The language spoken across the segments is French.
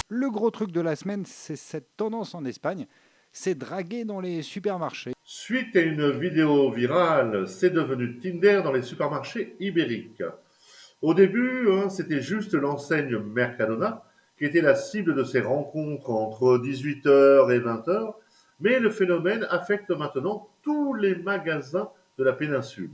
Le gros truc de la semaine, c'est cette tendance en Espagne, c'est draguer dans les supermarchés. Suite à une vidéo virale, c'est devenu Tinder dans les supermarchés ibériques. Au début, c'était juste l'enseigne Mercadona qui était la cible de ces rencontres entre 18h et 20h, mais le phénomène affecte maintenant tous les magasins de la péninsule.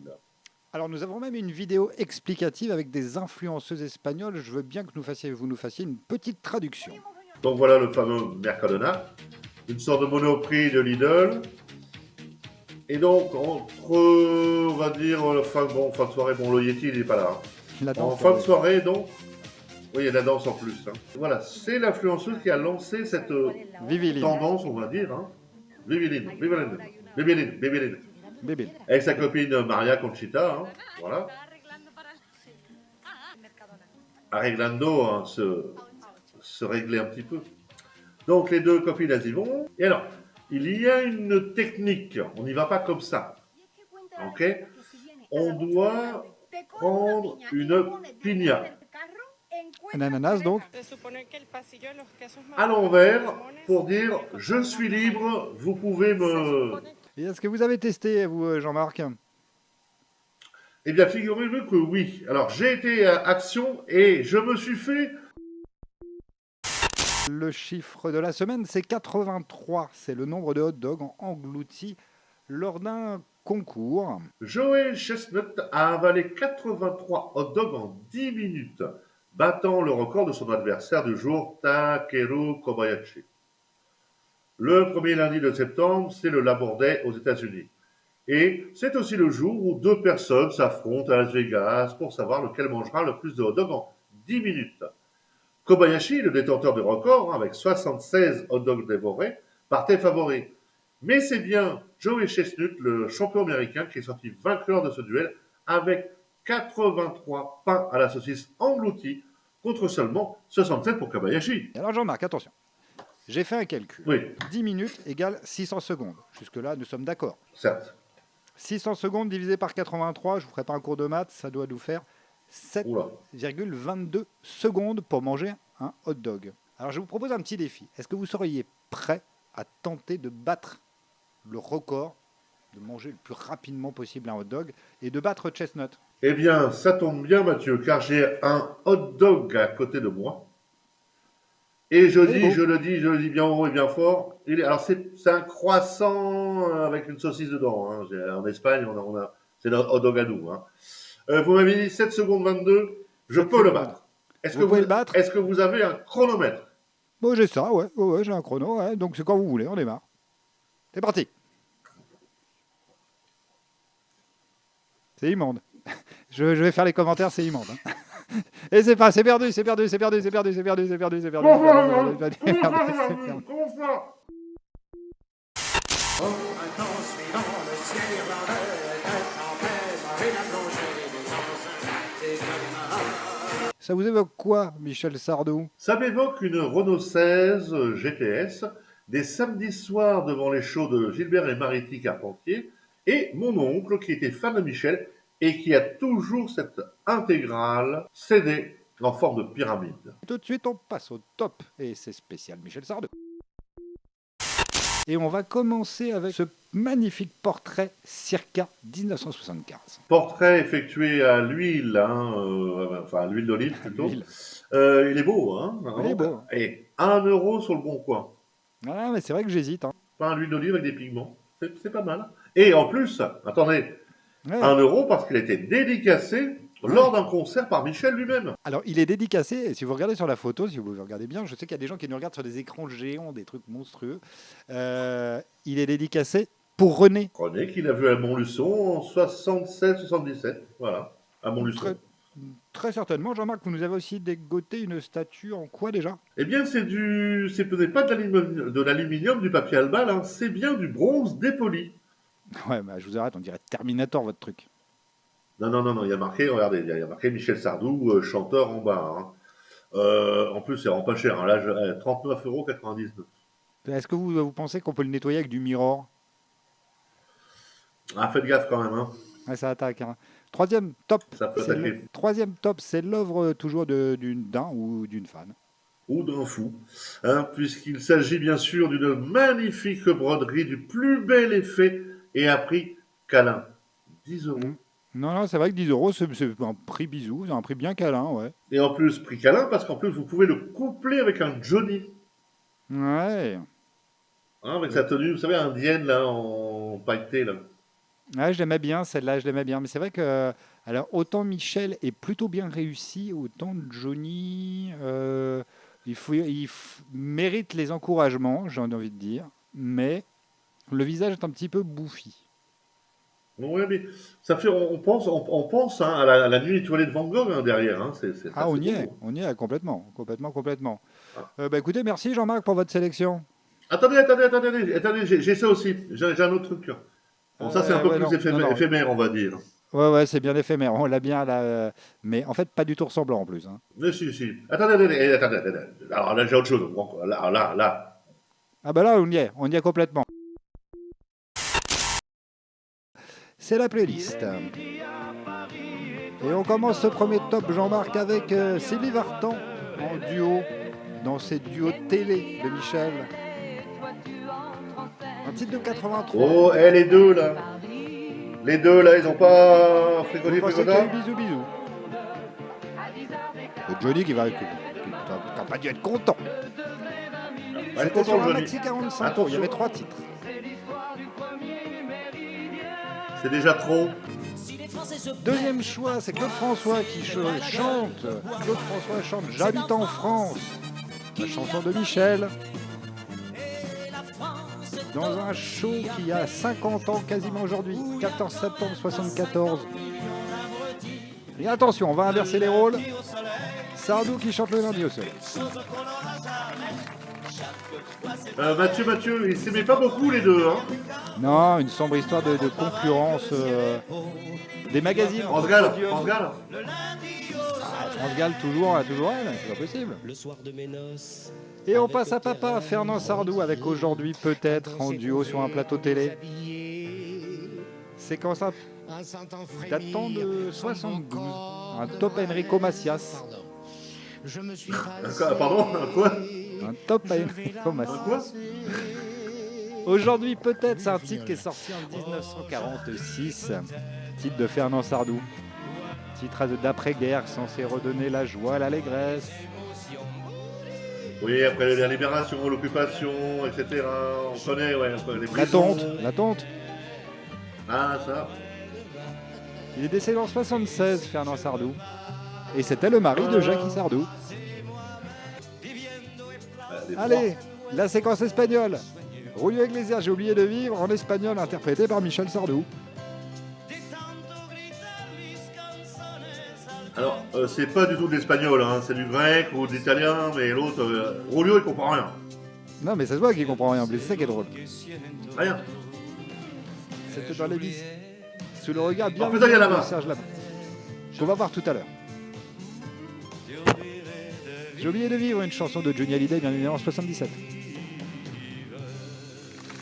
Alors nous avons même une vidéo explicative avec des influenceuses espagnoles. Je veux bien que vous nous fassiez une petite traduction. Donc voilà le fameux Mercadona, une sorte de Monoprix de Lidl. Et donc, entre, on va dire, fin de soirée, bon, le Yeti, il n'est pas là. La En danse, fin de soirée, donc, oui, il y a de la danse en plus. Voilà, c'est l'influenceuse qui a lancé cette Viviline, tendance, on va dire. Viviline, Viviline, Viviline, Viviline. bébé. Avec sa copine Maria Conchita, voilà. Arreglando, se régler un petit peu. Donc les deux copines, elles y vont. Et alors, il y a une technique. On n'y va pas comme ça. Ok. On doit prendre une piña Un ananas donc. à l'envers pour dire je suis libre, vous pouvez me. Et est-ce que vous avez testé, vous, Jean-Marc? Eh bien, figurez-vous que oui. Alors, j'ai été à Action et je me suis fait. Le chiffre de la semaine, c'est 83. C'est le nombre de hot dogs engloutis lors d'un concours. Joey Chestnut a avalé 83 hot dogs en 10 minutes, battant le record de son adversaire du jour, Takeru Kobayashi. Le premier lundi de septembre, c'est le Labor Day aux États-Unis. Et c'est aussi le jour où deux personnes s'affrontent à Las Vegas pour savoir lequel mangera le plus de hot dogs en 10 minutes. Kobayashi, le détenteur du record, avec 76 hot dogs dévorés, partait favori. Mais c'est bien Joey Chestnut, le champion américain, qui est sorti vainqueur de ce duel avec 83 pains à la saucisse engloutis contre seulement 67 pour Kobayashi. Alors Jean-Marc, attention. J'ai fait un calcul. Oui, 10 minutes égale 600 secondes. Jusque-là, nous sommes d'accord. certes. 600 secondes divisé par 83, je ne vous ferai pas un cours de maths, ça doit nous faire Oula. 7,22 secondes pour manger un hot dog. Alors je vous propose un petit défi. Est-ce que vous seriez prêt à tenter de battre le record, de manger le plus rapidement possible un hot dog et de battre Chestnut? Eh bien, ça tombe bien, Mathieu, car j'ai un hot dog à côté de moi. Et Il est beau. je le dis bien haut et bien fort. Alors, c'est un croissant avec une saucisse dedans. En Espagne, c'est notre hot dog à nous. Vous m'avez dit 7 secondes 22. Je 7 peux le secondes 22. battre. Est-ce que Vous pouvez vous, le battre? est-ce que vous avez un chronomètre? Bon, j'ai ça, ouais, ouais, j'ai un chrono, ouais. Donc c'est quand vous voulez, on démarre. C'est parti. C'est immonde. Je vais faire les commentaires, c'est immonde. Et c'est pas, c'est perdu, c'est perdu, c'est perdu, c'est perdu, c'est perdu, c'est perdu, c'est perdu, c'est perdu, c'est perdu, c'est perdu, c'est perdu. Comment ça? Ça vous évoque quoi, Michel Sardou? Ça m'évoque une Renault 16 GTS, des samedis soirs devant les shows de Gilbert et Mariti Carpentier, et mon oncle qui était fan de Michel et qui a toujours cette intégrale CD en forme de pyramide. Tout de suite, on passe au top. Et c'est spécial Michel Sardou. Et on va commencer avec ce magnifique portrait circa 1975. Portrait effectué à l'huile, enfin à l'huile d'olive plutôt. L'huile. Il est beau, hein, Il est beau. Et 1 € sur le bon coin. Ah, mais c'est vrai que j'hésite. Hein. Pas un huile d'olive avec des pigments. C'est pas mal. Et en plus, attendez, Ouais. 1 € parce qu'il a été dédicacé lors d'un concert par Michel lui-même. Alors, il est dédicacé, et si vous regardez sur la photo, si vous regardez bien, je sais qu'il y a des gens qui nous regardent sur des écrans géants, des trucs monstrueux. Il est dédicacé pour René. René, qu'il a vu à Montluçon en 67-77. Voilà, à Montluçon. Très, très certainement, Jean-Marc, vous nous avez aussi dégoté une statue en quoi déjà? Eh bien, c'est peut-être pas de l'aluminium, du papier albal, c'est bien du bronze dépoli. Ouais, bah, je vous arrête, on dirait Terminator, votre truc. Non, il y a marqué, regardez, il y a marqué Michel Sardou, chanteur en bas. En plus, c'est vraiment pas cher. Là, 39,99 €. Est-ce que vous pensez qu'on peut le nettoyer avec du mirror? Ah, faites gaffe quand même. Ouais, ça attaque. Hein. Ça peut Troisième attaquer. top, c'est l'œuvre toujours d'un ou d'une fan. ou d'un fou, hein, puisqu'il s'agit bien sûr d'une magnifique broderie du plus bel effet et à prix câlin. 10 Mm. euros. Non, non, c'est vrai que 10 euros, c'est un prix bisou, c'est un prix bien câlin, ouais. Et en plus, prix câlin, parce qu'en plus, vous pouvez le coupler avec un Johnny. Ouais. Hein, avec sa Et- tenue, vous savez, indienne, là, en pailleté, là. Ouais, je l'aimais bien, celle-là, je l'aimais bien. Mais c'est vrai que, alors, autant Michel est plutôt bien réussi, autant Johnny, mérite les encouragements, j'ai envie de dire. Mais le visage est un petit peu bouffi. Oui, mais ça fait, on pense hein, à la nuit étoilée de Van Gogh hein, derrière. Hein, c'est Ah, assez beau. on y est complètement, complètement, complètement. Ah. Bah, écoutez, merci Jean-Marc pour votre sélection. Attendez, j'ai ça aussi. J'ai un autre truc. Bon, ça, c'est un peu Ouais, plus non, non, non. éphémère, on va dire. Ouais, ouais, c'est bien éphémère. On l'a bien là, mais en fait, pas du tout ressemblant en plus, hein. Mais si, si. Attendez. Alors là, j'ai autre chose. Bon, là. Ah bah là, on y est complètement. C'est la playlist. Et on commence ce premier top, Jean-Marc, avec Sylvie Vartan en duo, dans ses duos télé de Michel. Un titre de 83. Oh, les deux, là. Les deux, là, ils ont pas Vous fricoté, pensez qu'il y a eu fricota. bisous, bisous? C'est Johnny qui n'a pas dû être content. Allez, C'était content, sur un Johnny. maxi 45 tours, il y Attention. avait 3 titres. C'est déjà trop. Deuxième choix, c'est Claude François qui chante. Claude François chante J'habite en France, la chanson de Michel, dans un show qui a 50 ans quasiment aujourd'hui, 14 septembre 74. Et attention, on va inverser les rôles. Sardou qui chante le lundi au soleil. Mathieu, ils s'aimaient pas beaucoup, les deux. Hein. Non, une sombre histoire de concurrence des magazines entre France Gall, Podium. France Gall. Ah, France Gall, toujours elle, c'est pas possible. Le soir de mes noces. Et on passe à papa, Fernand Sardou, avec aujourd'hui peut-être en duo sur un plateau télé. Séquence datant de 72. Un top Enrico Macias. Pardon, quoi? Un top Enrico Macias. Quoi? Aujourd'hui peut-être, c'est un titre qui est sorti en 1946. Titre de Fernand Sardou. Titre d'après-guerre censé redonner la joie, l'allégresse. Oui, après la libération, l'occupation, etc. On connaît, ouais, les La prisons. tonte, la tonte. Ah, ça. Il est décédé en 76, Fernand Sardou. Et c'était le mari de Jackie Sardou. Les Allez, la séquence espagnole. Julio Iglesias, j'ai oublié de vivre, en espagnol, interprété par Michel Sardou. Alors, c'est pas du tout de l'espagnol, hein, c'est du grec ou de l'italien, mais l'autre, Rolio, il comprend rien. Non, mais ça se voit qu'il comprend rien, c'est ça qui est drôle. Rien. C'était dans l'émission. Sous le regard bien En faisant, il y a la de main. Serge Lama. Qu'on va voir tout à l'heure. J'ai oublié de vivre, une chanson de Johnny Hallyday, bien évidemment, en 77.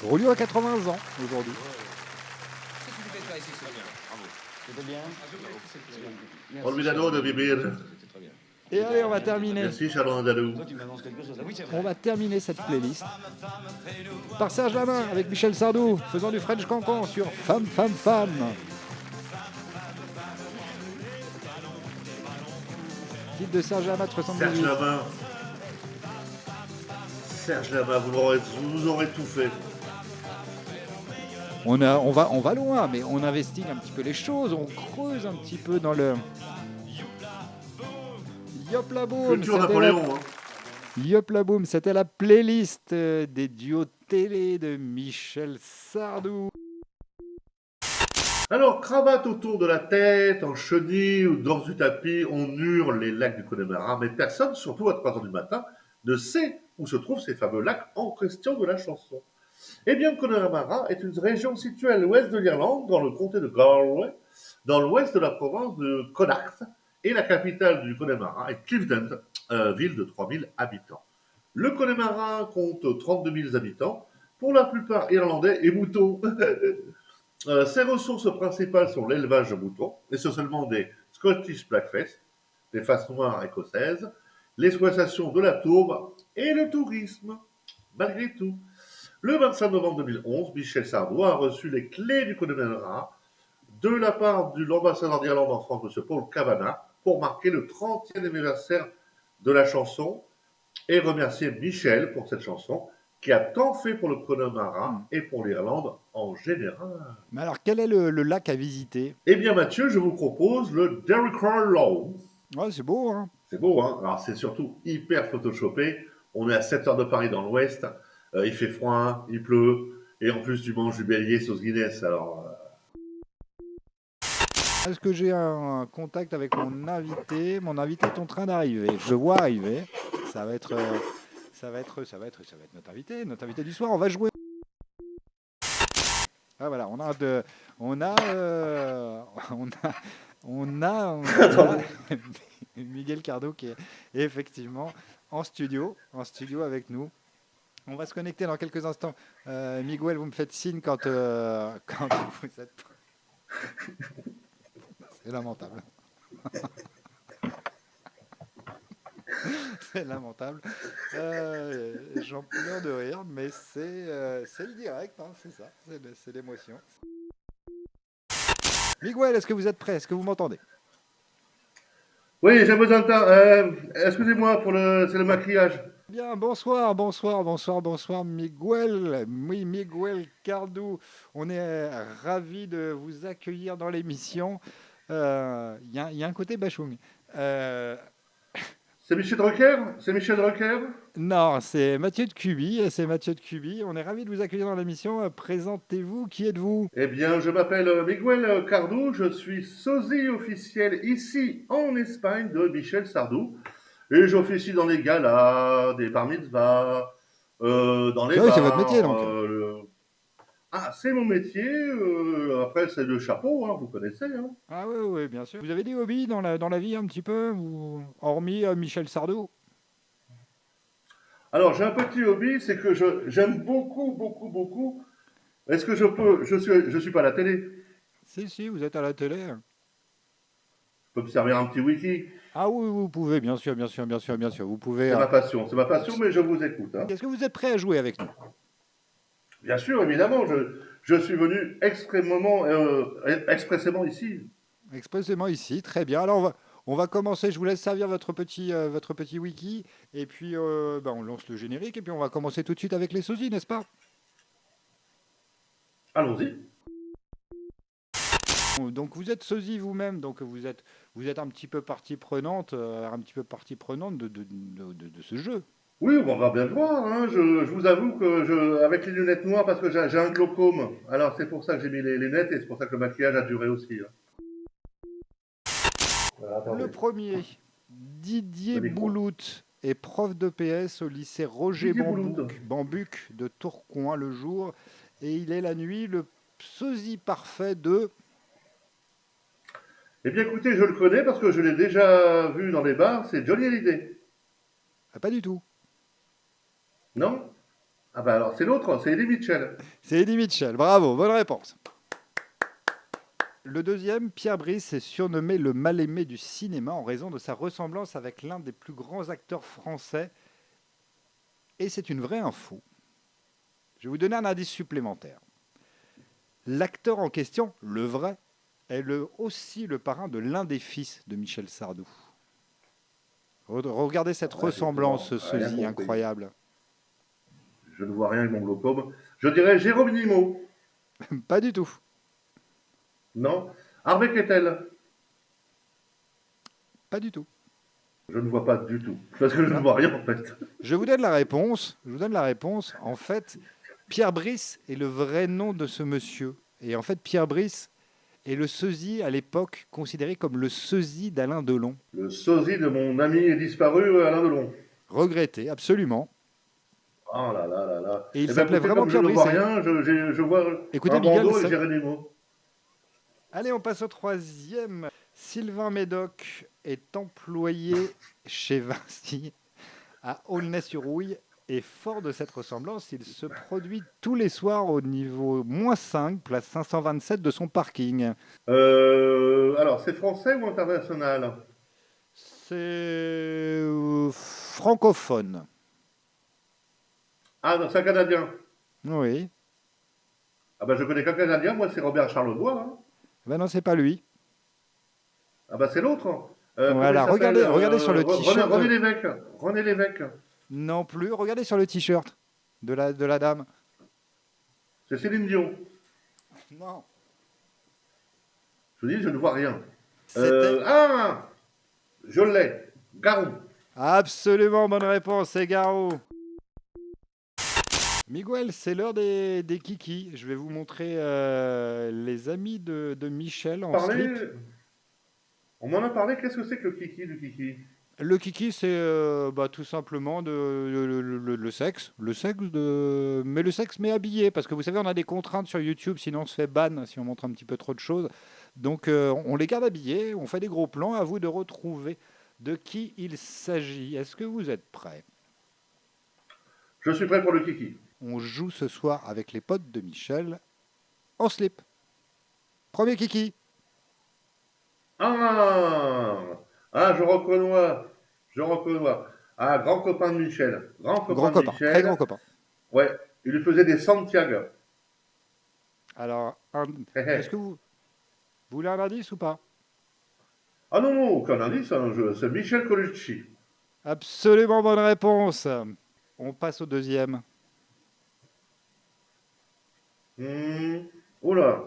Rolio a 80 ans aujourd'hui. Olvidado de vivir. Et allez, on va terminer. Merci, Charles Andalou. On va terminer cette playlist par Serge Lama avec Michel Sardou faisant du French Cancan sur Femme, Femme, Femme. Titre de Serge Lama de Serge 78. Lama. Serge Lama, vous aurez tout fait. On va loin, mais on investigue un petit peu les choses, on creuse un petit peu dans le... Yop la boum, Futur Napoléon. Hein. Yop la boum, c'était la playlist des duos télé de Michel Sardou. Alors, cravate autour de la tête, en chenille ou dans du tapis, on hurle les lacs du Connemara, mais personne, surtout à 3 heures du matin, ne sait où se trouvent ces fameux lacs en question de la chanson. Eh bien, le Connemara est une région située à l'ouest de l'Irlande, dans le comté de Galway, dans l'ouest de la province de Connacht, et la capitale du Connemara est Cliveden, ville de 3000 habitants. Le Connemara compte 32 000 habitants, pour la plupart irlandais et moutons. Ses ressources principales sont l'élevage de moutons, essentiellement des Scottish Blackface, des faces noires écossaises, l'exploitation de la tourbe et le tourisme, malgré tout. Le 25 novembre 2011, Michel Sardou a reçu les clés du Connemara de la part de l'ambassadeur d'Irlande en France, M. Paul Kavanagh, pour marquer le 30e anniversaire de la chanson et remercier Michel pour cette chanson qui a tant fait pour le Connemara et pour l'Irlande en général. Mais alors, quel est le lac à visiter? Eh bien, Mathieu, je vous propose le Derricker Low. Ouais, c'est beau, hein? C'est beau, hein? Alors, c'est surtout hyper photoshopé. On est à 7 heures de Paris dans l'ouest. Il fait froid, il pleut. Et en plus, tu manges du bélier sauce Guinness. Alors, Est-ce que j'ai un contact avec mon invité? Mon invité est en train d'arriver. Je le vois arriver. Ça va être notre invité du soir. On va jouer. Ah voilà, on a Miguel Cardo qui est effectivement en studio avec nous. On va se connecter dans quelques instants. Miguel, vous me faites signe quand vous êtes. C'est lamentable. C'est lamentable. J'en pleure de rire, mais c'est le direct, hein, c'est ça, c'est l'émotion. Miguel, est-ce que vous êtes prêt? Est-ce que vous m'entendez? oui, j'ai besoin de temps. Excusez-moi c'est le maquillage. Bien, bonsoir, Miguel. Oui, Miguel Cardo. On est ravi de vous accueillir dans l'émission. Il y a un côté bachung. C'est Michel Drucker? C'est Michel Drucker? Non, c'est Mathieu de Cuby. On est ravi de vous accueillir dans l'émission. Présentez-vous. Qui êtes-vous? Eh bien, je m'appelle Miguel Cardou. Je suis sosie officiel ici en Espagne de Michel Sardou. Et j'officie dans les galas, des bar mitzvahs, dans les Ah oui, c'est votre métier bars. donc. Ah, c'est mon métier. Après, c'est le chapeau, hein, vous connaissez. Hein. Ah oui, oui, bien sûr. Vous avez des hobbies dans la vie un petit peu, hormis Michel Sardou? Alors, j'ai un petit hobby, c'est que j'aime beaucoup, beaucoup, beaucoup. Est-ce que je suis pas à la télé. Si, vous êtes à la télé. Je peux me servir un petit wiki. Ah oui, vous pouvez, bien sûr. Vous pouvez. C'est ma passion, mais je vous écoute. Hein. Est-ce que vous êtes prêt à jouer avec nous? Bien sûr, évidemment, je suis venu expressément ici. Expressément ici, très bien. Alors on va commencer. Je vous laisse servir votre petit wiki, et puis on lance le générique, et puis on va commencer tout de suite avec les sosies, n'est-ce pas? Allons-y. Donc vous êtes sosie vous-même, donc vous êtes un petit peu partie prenante, de ce jeu. Oui, on va bien le voir. Hein. Je vous avoue que avec les lunettes noires, parce que j'ai un glaucome. Alors c'est pour ça que j'ai mis les lunettes et c'est pour ça que le maquillage a duré aussi. Hein. Voilà, Le premier, Didier Boulout, est prof de PS au lycée Roger Bambuc de Tourcoing le jour, et il est la nuit le sosie parfait de... Eh bien écoutez, je le connais parce que je l'ai déjà vu dans les bars, c'est Johnny Hallyday. Ah, pas du tout. Non? Ah bah alors c'est l'autre, c'est Eddie Mitchell. C'est Eddie Mitchell, bravo, bonne réponse. Le deuxième, Pierre Brice, est surnommé le mal-aimé du cinéma en raison de sa ressemblance avec l'un des plus grands acteurs français. Et c'est une vraie info. Je vais vous donner un indice supplémentaire. L'acteur en question, le vrai, est aussi le parrain de l'un des fils de Michel Sardou. Regardez cette ressemblance, ce sosie incroyable. Je ne vois rien avec mon glaucome. Je dirais Jérôme Nimmo. Pas du tout. Non. Harvey Keitel. Pas du tout. Je ne vois pas du tout. Parce que je ne vois rien en fait. Je vous donne la réponse. En fait, Pierre Brice est le vrai nom de ce monsieur. Et en fait, Pierre Brice est le sosie à l'époque considéré comme le sosie d'Alain Delon. Le sosie de mon ami disparu, Alain Delon. Regretté, absolument. Oh là là là là. Et il s'appelait vraiment Pierre Brice. Je ne vois rien, je vois écoutez, un bandeau et Jérénimo. Allez, on passe au troisième. Sylvain Médoc est employé chez Vinci à Aulnay-sur-Rouille. Et fort de cette ressemblance, il se produit tous les soirs au niveau -5, place 527 de son parking. Alors, c'est français ou international? C'est francophone. Ah, non, c'est un Canadien. Oui. Ah ben, je connais qu'un Canadien, moi, c'est Robert Charlebois. Hein. Ben non, c'est pas lui. Ah ben, c'est l'autre. Hein. Comment il Voilà, s'appelle regardez sur le René, t-shirt. René Lévesque. René Lévesque. Non plus, regardez sur le t-shirt de la dame. C'est Céline Dion. Non. Je vous dis, je ne vois rien. C'était Ah, je l'ai. Garou. absolument bonne réponse, c'est Garou. Miguel, c'est l'heure des kikis. Je vais vous montrer les amis de Michel en slip. Parler. On m'en a parlé. Qu'est-ce que c'est que le kiki du kiki? Le kiki, c'est tout simplement le sexe. Mais le sexe, mais habillé. Parce que vous savez, on a des contraintes sur YouTube, sinon on se fait ban si on montre un petit peu trop de choses. Donc on les garde habillés, on fait des gros plans. À vous de retrouver de qui il s'agit. Est-ce que vous êtes prêts? Je suis prêt pour le kiki. On joue ce soir avec les potes de Michel en slip. Premier kiki. Ah, ah, je reconnais. Je reconnais. Ah, grand copain de Michel. Grand Grand copain de copain, très grand Michel. copain. Ouais, il lui faisait des Santiago. Alors, Hé, est-ce hé. que vous voulez un indice ou pas? Ah non, non, aucun indice. Hein, c'est Michel Colucci. Absolument bonne réponse. On passe au deuxième. Oula,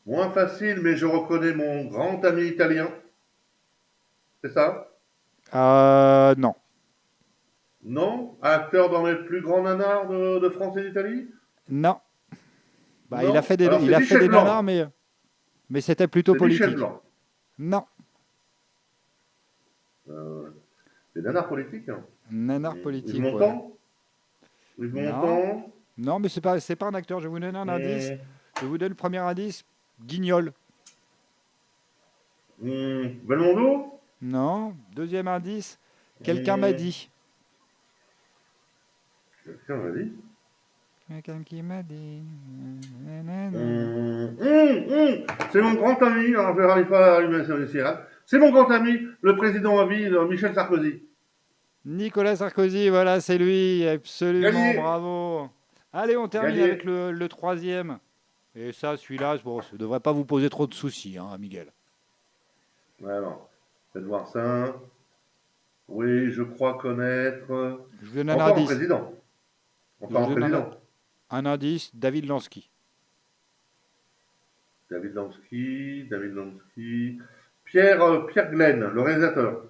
moins facile, mais je reconnais mon grand ami italien. C'est ça? Non. Non? Acteur dans les plus grands nanars de France et d'Italie? Non. Bah, Non? Alors il c'est a fait Michel des nanars, Blanc. mais c'était plutôt C'est Michel politique. Blanc. Non. Euh, c'est nanar politique. Hein. Nanar Yves politique, ouais. Montand? Yves Non. Montand? Non, mais c'est pas un acteur. Je vais vous donner un indice. Hum, Je vous donne le premier indice. Guignol. Belmondo? Non. Deuxième indice. Quelqu'un m'a Hum, dit. Quelqu'un m'a dit. Quelqu'un qui m'a dit. C'est mon grand ami, alors je n'arrive pas à allumer sur les sirènes. C'est mon grand ami, le président à vie, Michel Sarkozy. Nicolas Sarkozy, voilà, c'est lui. Absolument, Gagné, bravo. Allez, on termine avec gagné. le troisième. Et ça, celui-là, bon, ça ne devrait pas vous poser trop de soucis, hein, Miguel. Alors, faites voir ça. Oui, je crois connaître. Je vous donne un Encore un indice. président. Je vous Encore un donne président. un indice. David Lansky. David Lansky, David Lansky. Pierre Glenn, le réalisateur.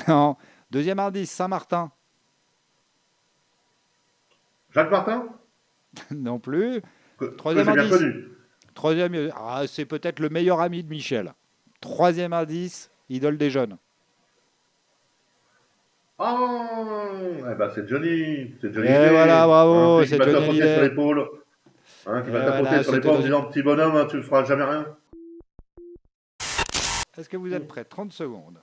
Non. Deuxième indice. Saint-Martin. Jacques Martin, Non plus. que Troisième j'ai bien indice. connu. Troisième. Ah, c'est peut-être le meilleur ami de Michel. Troisième indice. Idole des jeunes. Ah, eh ben c'est Johnny Et voilà, Hallyday, hein, bravo, celui qui c'est va Johnny tapoter sur Hallyday. l'épaule, hein, qui Et va tapoter voilà, sur c'était l'épaule en dans une... disant petit bonhomme, hein, tu ne feras jamais rien. Est-ce que vous êtes prêts? 30 secondes.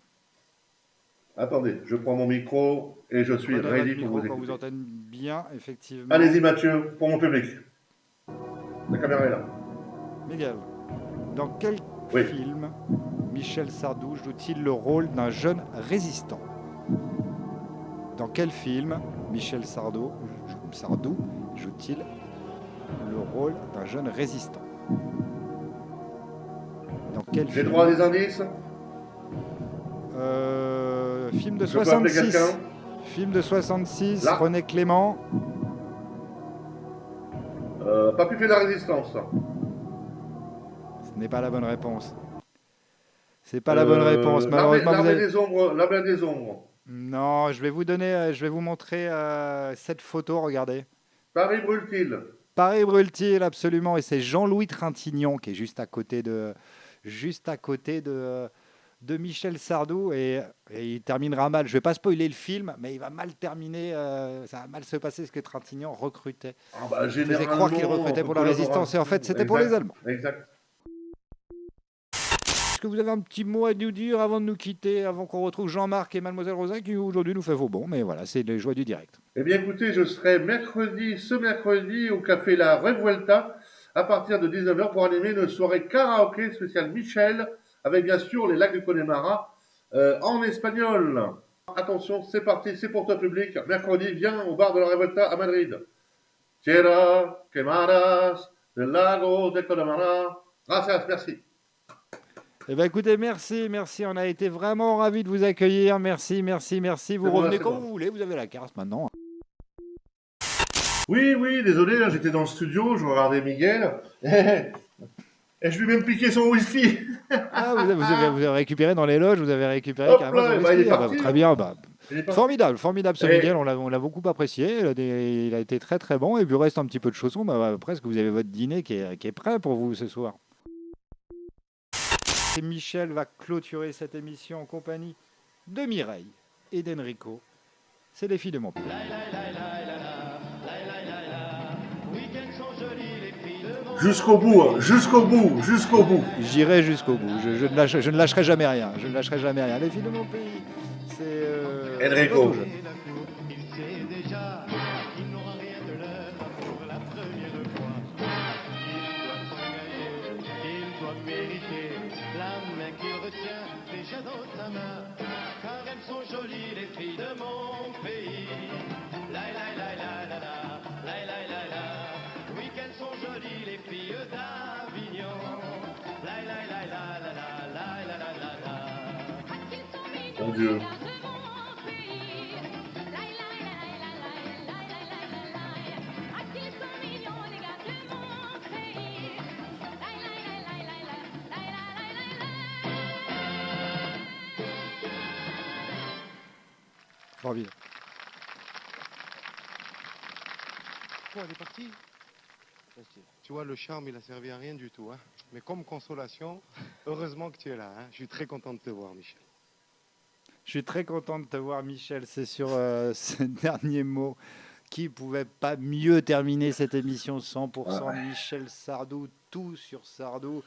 Attendez, je prends mon micro et je suis Prenez votre ready pour micro vous quand vous écouter. entendez bien, effectivement. Allez-y Mathieu, pour mon public. La caméra est là. Miguel, dans quel Oui. film Michel Sardou joue-t-il le rôle d'un jeune résistant? Dans quel film Michel Sardou joue-t-il le rôle d'un jeune résistant? Dans quel J'ai film? droit à des indices? Film de Je peux appeler 66. quelqu'un? Film de 66, Là. René Clément. Pas plus fait la résistance. Ce n'est pas la bonne réponse. C'est pas la bonne réponse. Malheureusement, vous L'armée avez... des ombres, l'armée des ombres. Non, je vais vous montrer cette photo, regardez. Paris brûle-t-il? Paris brûle-t-il, absolument, et c'est Jean-Louis Trintignant qui est de Michel Sardou, et il terminera mal. Je vais pas spoiler le film, mais il va mal terminer, ça va mal se passer parce que Trintignant recrutait. Ah bah, Il faisait croire qu'il recrutait pour la résistance, et en fait c'était pour les Allemands. Exact. Est-ce que vous avez un petit mot à nous dire avant de nous quitter, avant qu'on retrouve Jean-Marc et Mademoiselle Rosin qui aujourd'hui nous fait faux bon, mais voilà, c'est les joies du direct. Eh bien, écoutez, je serai ce mercredi, au café La Revuelta, à partir de 19h pour animer une soirée karaoké spéciale Michel, avec bien sûr les lacs du Connemara, En espagnol, attention, c'est parti, c'est pour toi public. Mercredi, viens au bar de la Revuelta à Madrid. Tierra quemadas del lago de Connemara. Gracias, merci. Eh bien, écoutez, merci, merci. On a été vraiment ravis de vous accueillir. Merci, merci, merci. Vous C'est bon, là, revenez c'est quand bon. vous voulez. Vous avez la carte maintenant. Oui, oui, désolé, hein, j'étais dans le studio, je regardais Miguel. Et je lui ai même piqué son whisky. Ah, vous avez récupéré dans les loges. Vous avez récupéré Hop carrément son là, bah, il est whisky. Ah, bah, parti. très Hein. bien. Bah, Il est parti. formidable, formidable ce Et- Miguel. On l'a beaucoup apprécié. Il a été très, très bon. Et puis, il reste un petit peu de chaussons. Bah, presque, vous avez votre dîner qui est prêt pour vous ce soir. Et Michel va clôturer cette émission en compagnie de Mireille et d'Enrico. C'est les filles de mon pays. Jusqu'au bout, hein, jusqu'au bout, jusqu'au bout. J'irai jusqu'au bout. Je ne lâcherai jamais rien. Je ne lâcherai jamais rien. Les filles de mon pays, c'est Enrico. pas tout jeune. Il sait déjà qu'il n'aura rien de l'heure pour la première fois. Il doit s'engager, il doit mériter la main qu'il retient déjà dans sa main. Car elles sont jolies les filles de mon pays. La la la la la la, la la la la. Oui qu'elles sont jolies les filles d'Avignon. La la la la la la la la la la. Mon Dieu. Formidable. Bon, elle est partie. Tu vois, le charme, il a servi à rien du tout. Hein. Mais comme consolation, heureusement que tu es là. Hein. Je suis très content de te voir, Michel. Je suis très content de te voir, Michel. C'est sur ce dernier mot qui pouvait pas mieux terminer cette émission 100% Michel Sardou, tout sur Sardou.